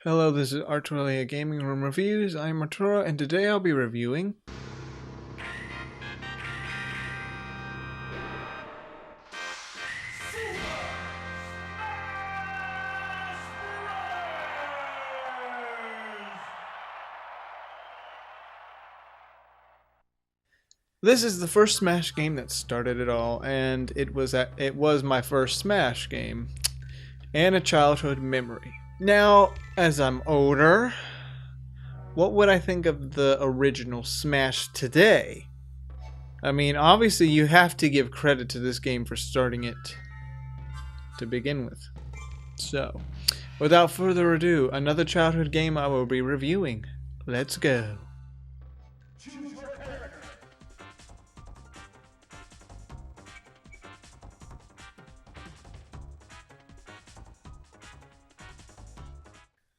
Hello, this is Arturelia Gaming Room Reviews. I'm Arturo, and today I'll be reviewing This is the first Smash game that started it all, and it was my first Smash game and a childhood memory. Now, as I'm older, what would I think of the original Smash today? I mean, obviously you have to give credit to this game for starting it to begin with. So, without further ado, another childhood game I will be reviewing. Let's go.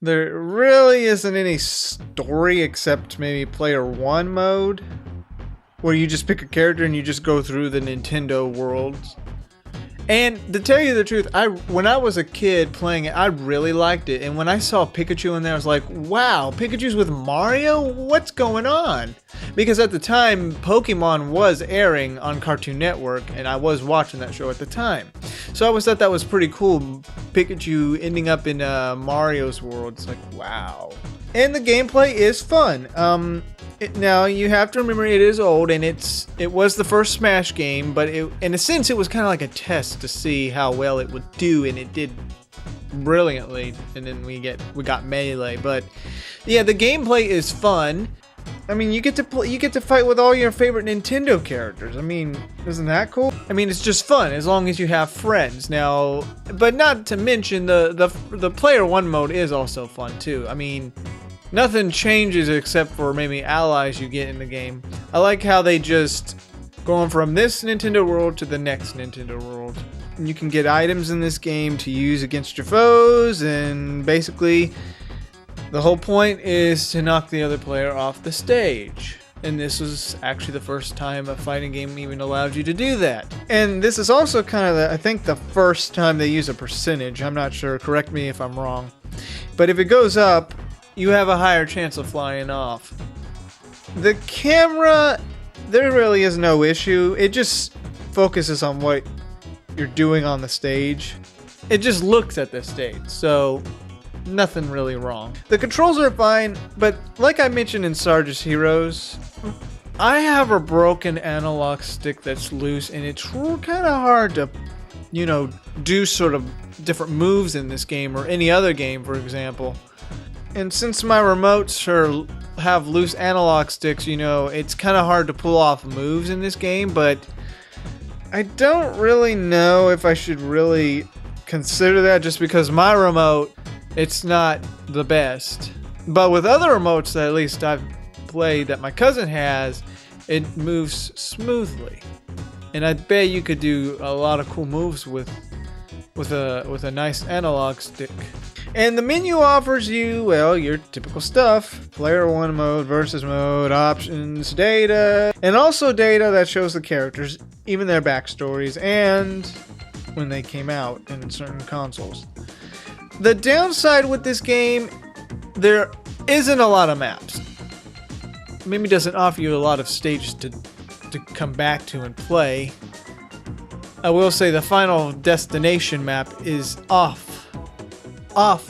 There really isn't any story except maybe player 1 mode, where you just pick a character and you just go through the Nintendo worlds. And to tell you the truth, when I was a kid playing it, I really liked it. And when I saw Pikachu in there, I was like, wow, Pikachu's with Mario? What's going on? Because at the time, Pokemon was airing on Cartoon Network, and I was watching that show at the time. So I always thought that was pretty cool, Pikachu ending up in Mario's world. It's like, wow. And the gameplay is fun. Now you have to remember it is old, and it was the first Smash game, but in a sense it was kind of like a test to see how well it would do, and it did brilliantly. And then we got Melee, but yeah, the gameplay is fun. I mean, you get to fight with all your favorite Nintendo characters. I mean, isn't that cool? I mean, it's just fun as long as you have friends. Now, but not to mention the player 1 mode is also fun too. I mean, nothing changes except for maybe allies you get in the game. I like how they just going from this Nintendo world to the next Nintendo world. And you can get items in this game to use against your foes, and basically the whole point is to knock the other player off the stage. And this was actually the first time a fighting game even allowed you to do that. And this is also kind of, I think, the first time they use a percentage. I'm not sure, correct me if I'm wrong. But if it goes up, you have a higher chance of flying off. The camera, there really is no issue. It just focuses on what you're doing on the stage. It just looks at the stage, so nothing really wrong. The controls are fine, but like I mentioned in Sarge's Heroes, I have a broken analog stick that's loose, and it's kind of hard to, do sort of different moves in this game or any other game, for example. And since my remotes have loose analog sticks, it's kind of hard to pull off moves in this game, but I don't really know if I should really consider that, just because my remote, it's not the best. But with other remotes that at least I've played that my cousin has, it moves smoothly. And I bet you could do a lot of cool moves with a nice analog stick. And the menu offers you, well, your typical stuff. Player 1 mode, versus mode, options, data, and also data that shows the characters, even their backstories, and when they came out in certain consoles. The downside with this game, there isn't a lot of maps. Maybe it doesn't offer you a lot of stages to come back to and play. I will say the final destination map is off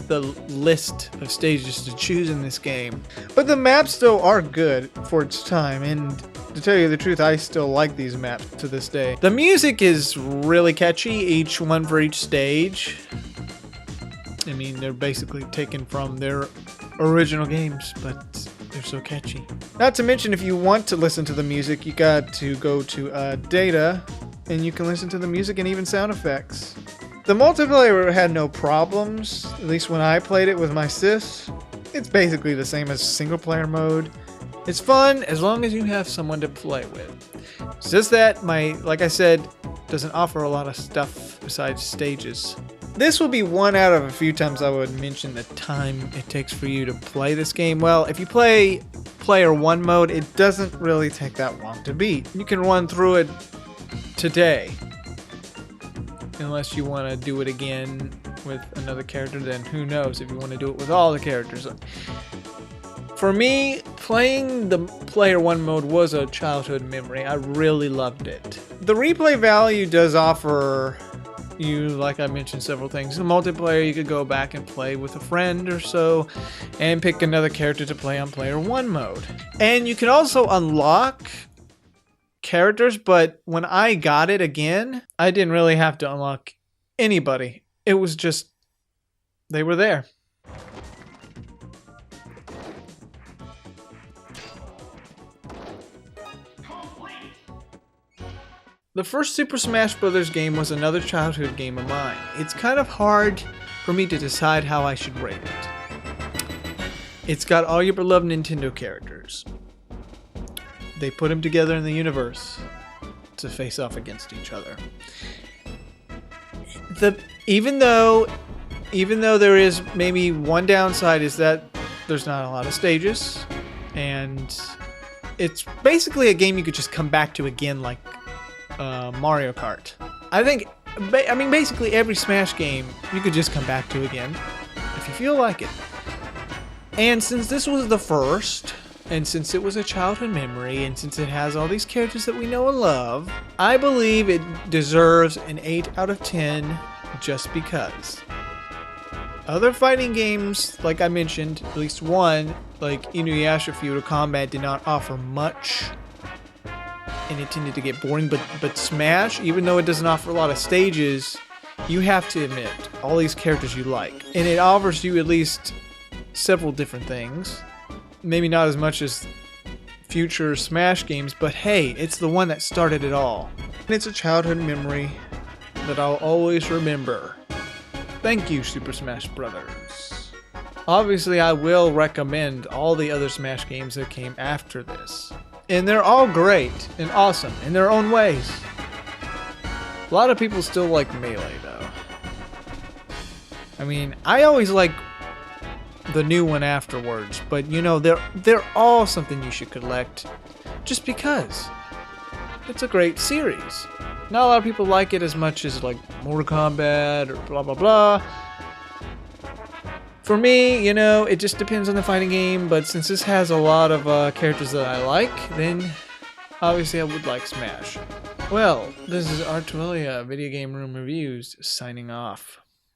the list of stages to choose in this game. But the maps still are good for its time, and to tell you the truth, I still like these maps to this day. The music is really catchy, each one for each stage. I mean, they're basically taken from their original games, but they're so catchy. Not to mention, if you want to listen to the music, you got to go to data, and you can listen to the music and even sound effects. The multiplayer had no problems, at least when I played it with my sis. It's basically the same as single player mode. It's fun as long as you have someone to play with. It's just that, like I said, doesn't offer a lot of stuff besides stages. This will be one out of a few times I would mention the time it takes for you to play this game. Well, if you play player 1 mode, it doesn't really take that long to beat. You can run through it today, unless you want to do it again with another character, then who knows if you want to do it with all the characters. For me, playing the Player 1 mode was a childhood memory. I really loved it. The replay value does offer you, like I mentioned, several things. In multiplayer, you could go back and play with a friend or so and pick another character to play on Player 1 mode. And you can also unlock characters, but when I got it again, I didn't really have to unlock anybody. It was just, they were there. The first Super Smash Bros. Game was another childhood game of mine. It's kind of hard for me to decide how I should rate it. It's got all your beloved Nintendo characters. They put them together in the universe to face off against each other. Even though there is maybe one downside, is that there's not a lot of stages, and it's basically a game you could just come back to again, like Mario Kart. I mean, basically every Smash game you could just come back to again if you feel like it. And since this was the first, and since it was a childhood memory, and since it has all these characters that we know and love, I believe it deserves an 8 out of 10 just because. Other fighting games, like I mentioned, at least one, like Inuyasha Feudal Combat, did not offer much, and it tended to get boring, but Smash, even though it doesn't offer a lot of stages, you have to admit, all these characters you like. And it offers you at least several different things. Maybe not as much as future Smash games, but hey, it's the one that started it all. And it's a childhood memory that I'll always remember. Thank you, Super Smash Bros. Obviously, I will recommend all the other Smash games that came after this. And they're all great and awesome in their own ways. A lot of people still like Melee, though. I mean, I always like the new one afterwards, but you know, they're all something you should collect just because. It's a great series. Not a lot of people like it as much as like Mortal Kombat or blah blah blah. For me, you know, it just depends on the fighting game, but since this has a lot of characters that I like, then obviously I would like Smash. Well, this is Arturelia Video Game Room Reviews signing off.